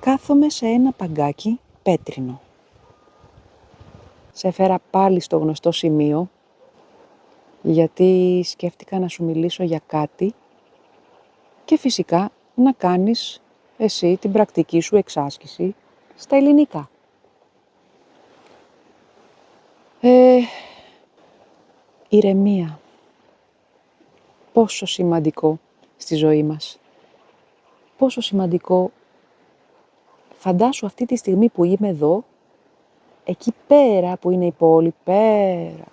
Κάθομαι σε ένα παγκάκι πέτρινο. Σε έφερα πάλι στο γνωστό σημείο, γιατί σκέφτηκα να σου μιλήσω για κάτι και φυσικά να κάνεις εσύ την πρακτική σου εξάσκηση στα ελληνικά. Ηρεμία. Πόσο σημαντικό στη ζωή μας. Πόσο σημαντικό. Φαντάσου αυτή τη στιγμή που είμαι εδώ, εκεί πέρα που είναι η πόλη, πέρα.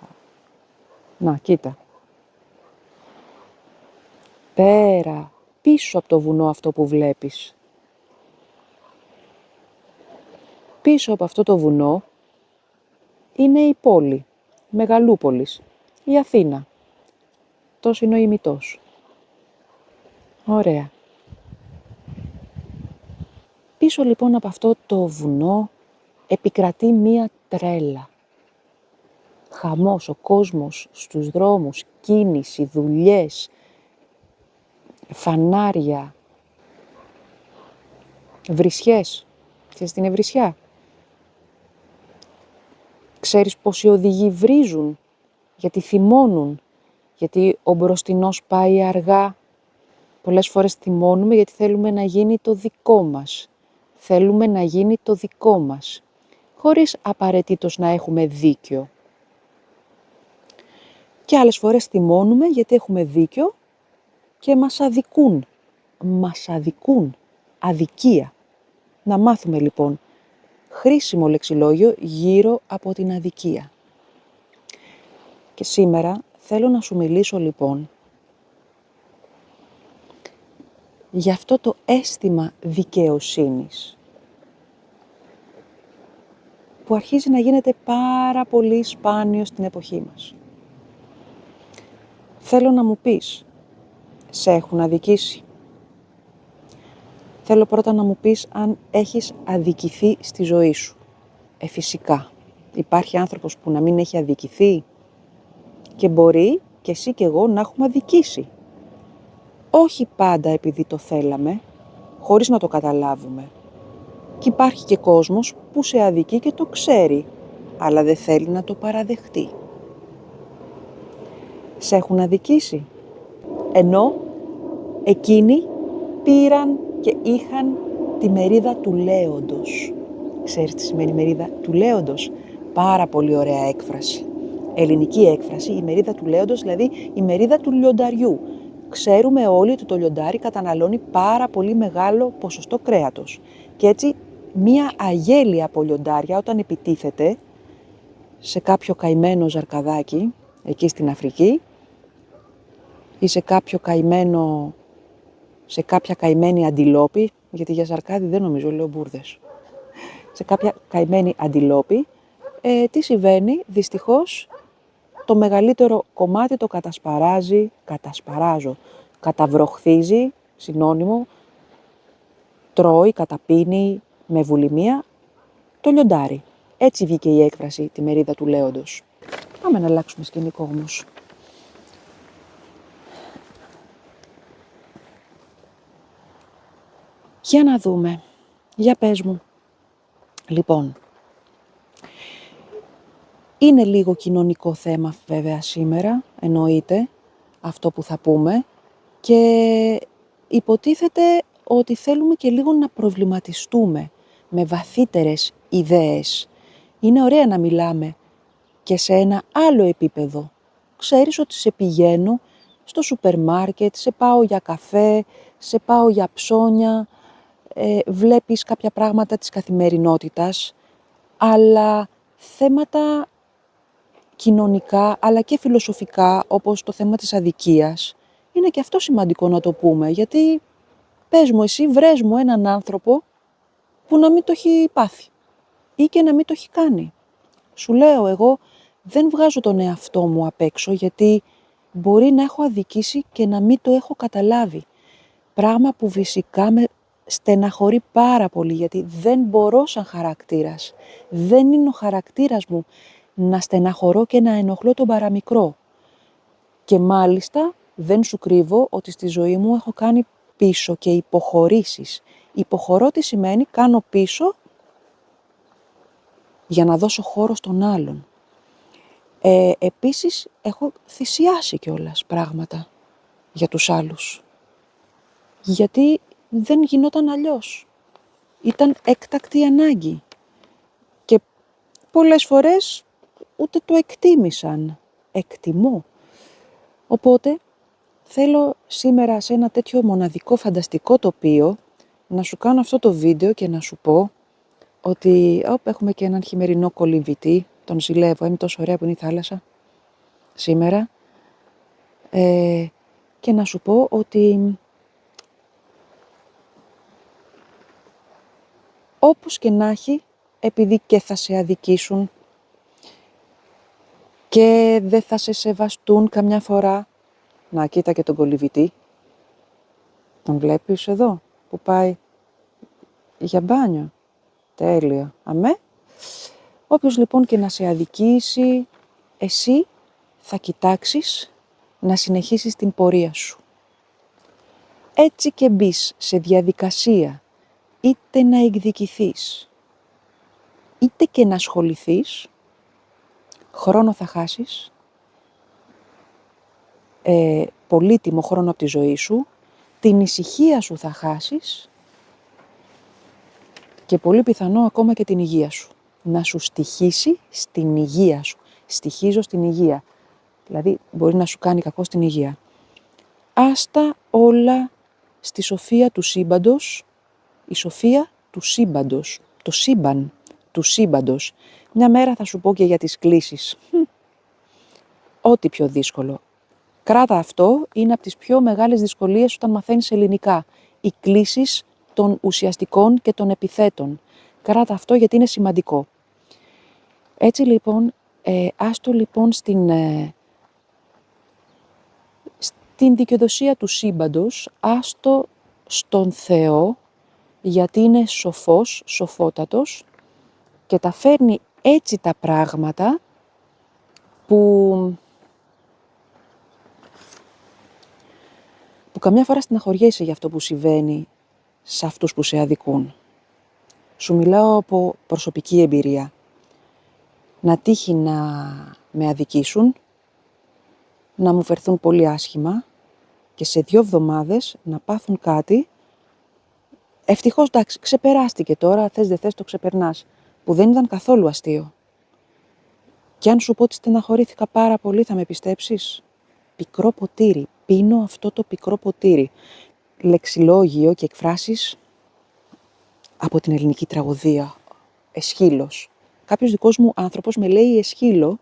Να, κοίτα. Πέρα, πίσω από το βουνό αυτό που βλέπεις. Πίσω από αυτό το βουνό είναι η πόλη, Μεγαλούπολης, η Αθήνα. Τόσο είναι ο ημιτός. Ωραία. Πίσω λοιπόν από αυτό το βουνό επικρατεί μία τρέλα. Χαμός, ο κόσμος στους δρόμους, κίνηση, δουλειές, φανάρια, βρισιές. Ξέρεις τι είναι βρισιά? Ξέρεις πως οι οδηγοί βρίζουν, γιατί θυμώνουν, γιατί ο μπροστινός πάει αργά. Πολλές φορές θυμώνουμε γιατί θέλουμε να γίνει το δικό μας. Θέλουμε να γίνει το δικό μας, χωρίς απαραίτητος να έχουμε δίκιο. Και άλλες φορές θυμώνουμε γιατί έχουμε δίκιο και μας αδικούν. Μας αδικούν. Αδικία. Να μάθουμε λοιπόν χρήσιμο λεξιλόγιο γύρω από την αδικία. Και σήμερα θέλω να σου μιλήσω λοιπόν για αυτό το αίσθημα δικαιοσύνης που αρχίζει να γίνεται πάρα πολύ σπάνιο στην εποχή μας. Θέλω να μου πεις, σε έχουν αδικήσει? Θέλω πρώτα να μου πεις αν έχεις αδικηθεί στη ζωή σου. Φυσικά. Υπάρχει άνθρωπος που να μην έχει αδικηθεί? Και μπορεί και εσύ και εγώ να έχουμε αδικήσει. Όχι πάντα επειδή το θέλαμε, χωρίς να το καταλάβουμε. Και υπάρχει και κόσμος που σε αδικεί και το ξέρει, αλλά δεν θέλει να το παραδεχτεί. Σε έχουν αδικήσει? Ενώ εκείνοι πήραν και είχαν τη μερίδα του λέοντος. Ξέρεις τι σημαίνει μερίδα του λέοντος? Πάρα πολύ ωραία έκφραση. Ελληνική έκφραση, η μερίδα του λέοντος, δηλαδή η μερίδα του λιονταριού. Ξέρουμε όλοι ότι το λιοντάρι καταναλώνει πάρα πολύ μεγάλο ποσοστό κρέατος. Και έτσι μία αγέλη από λιοντάρια όταν επιτίθεται σε κάποιο καημένο ζαρκαδάκι, εκεί στην Αφρική, ή σε κάποια καημένη αντιλόπη, γιατί για ζαρκάδι δεν νομίζω, λέω μπουρδες. Σε κάποια καημένη αντιλόπη, τι συμβαίνει? Δυστυχώς το μεγαλύτερο κομμάτι το καταβροχθίζει, συνώνυμο, τρώει, καταπίνει με βουλημία το λιοντάρι. Έτσι βγήκε η έκφραση τη μερίδα του λέοντος. Πάμε να αλλάξουμε σκηνικό όμως. Για να δούμε. Για πες μου. Λοιπόν, είναι λίγο κοινωνικό θέμα βέβαια σήμερα, εννοείται, αυτό που θα πούμε, και υποτίθεται ότι θέλουμε και λίγο να προβληματιστούμε με βαθύτερες ιδέες. Είναι ωραία να μιλάμε και σε ένα άλλο επίπεδο. Ξέρεις ότι σε πηγαίνω στο σούπερ μάρκετ, σε πάω για καφέ, σε πάω για ψώνια, βλέπεις κάποια πράγματα της καθημερινότητας, αλλά θέματα κοινωνικά αλλά και φιλοσοφικά, όπως το θέμα της αδικίας, είναι και αυτό σημαντικό να το πούμε, γιατί πες μου εσύ, βρες μου έναν άνθρωπο που να μην το έχει πάθει ή και να μην το έχει κάνει. Σου λέω, εγώ δεν βγάζω τον εαυτό μου απ' έξω, γιατί μπορεί να έχω αδικήσει και να μην το έχω καταλάβει. Πράγμα που φυσικά με στεναχωρεί πάρα πολύ, γιατί δεν μπορώ σαν χαρακτήρας. Δεν είναι ο χαρακτήρας μου να στεναχωρώ και να ενοχλώ τον παραμικρό. Και μάλιστα δεν σου κρύβω ότι στη ζωή μου έχω κάνει πίσω και υποχωρήσεις. Υποχωρώ τι σημαίνει, κάνω πίσω για να δώσω χώρο στον άλλον. Επίσης, έχω θυσιάσει κιόλας πράγματα για τους άλλους. Γιατί δεν γινόταν αλλιώς. Ήταν έκτακτη ανάγκη. Και πολλές φορές ούτε το εκτίμησαν. Εκτιμώ. Οπότε, θέλω σήμερα σε ένα τέτοιο μοναδικό φανταστικό τοπίο να σου κάνω αυτό το βίντεο και να σου πω ότι έχουμε και έναν χειμερινό κολυμβητή, τον ζηλεύω, είναι τόσο ωραία που είναι η θάλασσα σήμερα, και να σου πω ότι όπως και να έχει, επειδή και θα σε αδικήσουν και δεν θα σε σεβαστούν καμιά φορά, να κοίτα και τον κολυμβητή, τον βλέπεις εδώ που πάει για μπάνιο, τέλειο, αμέ. Όποιος λοιπόν και να σε αδικήσει, εσύ θα κοιτάξεις να συνεχίσεις την πορεία σου. Έτσι και μπεις σε διαδικασία είτε να εκδικηθείς, είτε και να ασχοληθείς, χρόνο θα χάσεις, πολύτιμο χρόνο από τη ζωή σου, την ησυχία σου θα χάσεις και πολύ πιθανό ακόμα και την υγεία σου. Να σου στοιχήσει στην υγεία σου. Στοιχίζω στην υγεία. Δηλαδή μπορεί να σου κάνει κακό στην υγεία. Άστα όλα στη σοφία του σύμπαντος, η σοφία του σύμπαντος, το σύμπαν του σύμπαντος. Μια μέρα θα σου πω και για τις κλήσεις. Ό,τι πιο δύσκολο. Κράτα αυτό, είναι από τις πιο μεγάλες δυσκολίες όταν μαθαίνεις ελληνικά. Οι κλήσεις των ουσιαστικών και των επιθέτων. Κράτα αυτό γιατί είναι σημαντικό. Έτσι λοιπόν, άστο λοιπόν στην δικαιοδοσία του σύμπαντος, άστο στον Θεό, γιατί είναι σοφός, σοφότατος και τα φέρνει έτσι τα πράγματα που καμιά φορά στεναχωριέσαι για αυτό που συμβαίνει σε αυτούς που σε αδικούν. Σου μιλάω από προσωπική εμπειρία. Να τύχει να με αδικήσουν, να μου φερθούν πολύ άσχημα και σε 2 εβδομάδες να πάθουν κάτι. Ευτυχώς, εντάξει, ξεπεράστηκε τώρα, θες δεν θες το ξεπερνάς, που δεν ήταν καθόλου αστείο. Και αν σου πω ότι στεναχωρήθηκα πάρα πολύ, θα με πιστέψεις? Πικρό ποτήρι, πίνω αυτό το πικρό ποτήρι. Λεξιλόγιο και εκφράσεις από την ελληνική τραγωδία. Εσχύλος. Κάποιος δικός μου άνθρωπος με λέει εσχύλο,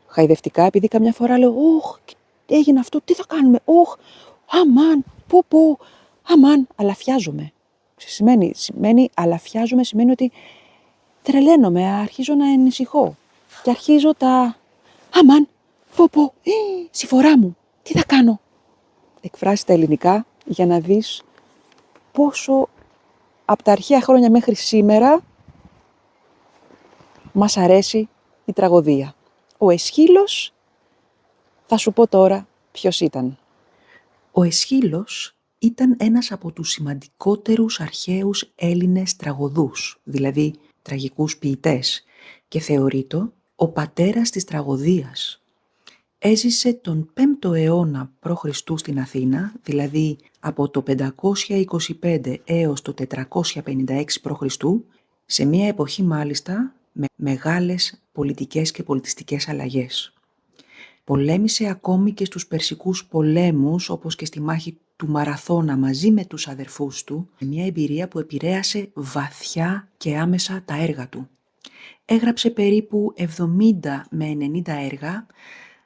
χαϊδευτικά, επειδή καμιά φορά λέω «Ωχ, έγινε αυτό, τι θα κάνουμε, ωχ, αμάν, πω, αμάν», αλαφιάζομαι. Σημαίνει αλαφιάζομαι, σημαίνει ότι τρελαίνομαι, αρχίζω να ανησυχώ και αρχίζω τα «αμάν, πω, συμφορά μου, τι θα κάνω». Εκφράσεις τα ελληνικά για να δεις πόσο από τα αρχαία χρόνια μέχρι σήμερα μας αρέσει η τραγωδία. Ο Εσχύλος, θα σου πω τώρα ποιος ήταν. Ο Εσχύλος ήταν ένας από τους σημαντικότερους αρχαίους Έλληνες τραγωδούς, δηλαδή τραγικούς ποιητές, και θεωρείτο ο πατέρας της τραγωδίας. Έζησε τον 5ο αιώνα π.Χ. στην Αθήνα, δηλαδή από το 525 έως το 456 π.Χ., σε μια εποχή μάλιστα με μεγάλες πολιτικές και πολιτιστικές αλλαγές. Πολέμησε ακόμη και στους Περσικούς πολέμους, όπως και στη μάχη του Μαραθώνα μαζί με τους αδερφούς του, μια εμπειρία που επηρέασε βαθιά και άμεσα τα έργα του. Έγραψε περίπου 70 με 90 έργα,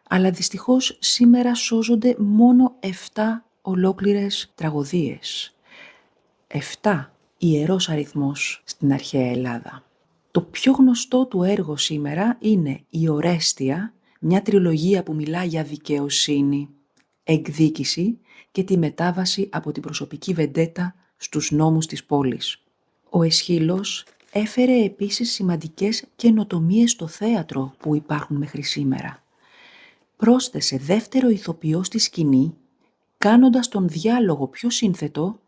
αλλά δυστυχώς σήμερα σώζονται μόνο 7 ολόκληρες τραγωδίες. 7, ιερός αριθμός στην αρχαία Ελλάδα. Το πιο γνωστό του έργο σήμερα είναι η Ορέστια, μια τριλογία που μιλά για δικαιοσύνη, εκδίκηση και τη μετάβαση από την προσωπική βεντέτα στους νόμους της πόλης. Ο Εσχύλος έφερε επίσης σημαντικές καινοτομίες στο θέατρο που υπάρχουν μέχρι σήμερα. Πρόσθεσε δεύτερο ηθοποιό στη σκηνή, κάνοντας τον διάλογο πιο σύνθετο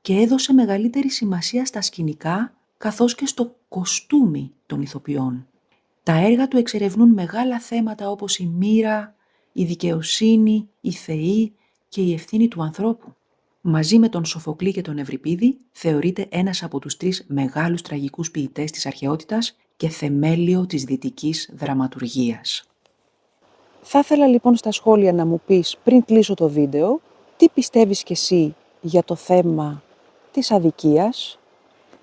και έδωσε μεγαλύτερη σημασία στα σκηνικά καθώς και στο κοστούμι των ηθοποιών. Τα έργα του εξερευνούν μεγάλα θέματα όπως η μοίρα, η δικαιοσύνη, οι θεοί και η ευθύνη του ανθρώπου. Μαζί με τον Σοφοκλή και τον Ευριπίδη θεωρείται ένας από τους 3 μεγάλους τραγικούς ποιητές της αρχαιότητας και θεμέλιο της δυτικής δραματουργίας. Θα ήθελα λοιπόν στα σχόλια να μου πεις πριν κλείσω το βίντεο τι πιστεύεις κι εσύ για το θέμα της αδικίας,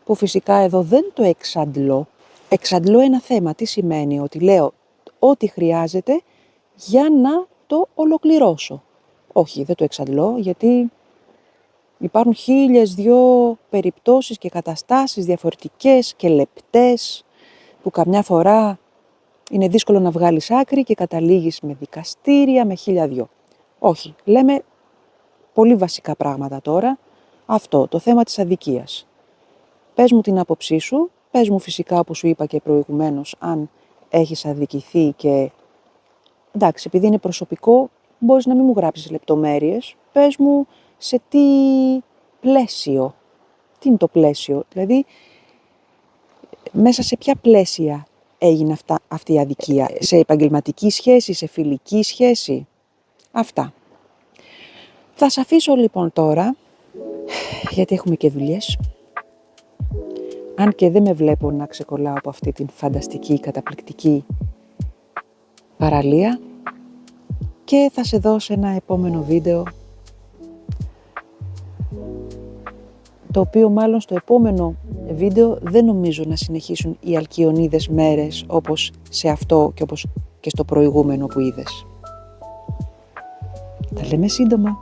που φυσικά εδώ δεν το εξαντλώ. Εξαντλώ ένα θέμα. Τι σημαίνει? Ότι λέω ό,τι χρειάζεται για να το ολοκληρώσω. Όχι, δεν το εξαντλώ, γιατί υπάρχουν 1002 περιπτώσεις και καταστάσεις διαφορετικές και λεπτές, που καμιά φορά είναι δύσκολο να βγάλεις άκρη και καταλήγεις με δικαστήρια, με 1002. Όχι, λέμε πολύ βασικά πράγματα τώρα. Αυτό, το θέμα της αδικίας. Πες μου την άποψή σου, πες μου φυσικά όπως σου είπα και προηγουμένως αν έχεις αδικηθεί και εντάξει, επειδή είναι προσωπικό μπορείς να μην μου γράψεις λεπτομέρειες, πες μου σε τι πλαίσιο, τι είναι το πλαίσιο, δηλαδή μέσα σε ποια πλαίσια έγινε αυτή η αδικία, σε επαγγελματική σχέση, σε φιλική σχέση, αυτά. Θα σε αφήσω λοιπόν τώρα, γιατί έχουμε και δουλειές. Αν και δεν με βλέπω να ξεκολλάω από αυτή την φανταστική, καταπληκτική παραλία, και θα σε δώσω ένα επόμενο βίντεο, το οποίο μάλλον στο επόμενο βίντεο δεν νομίζω να συνεχίσουν οι Αλκιονίδες μέρες όπως σε αυτό και όπως και στο προηγούμενο που είδες. Τα λέμε σύντομα.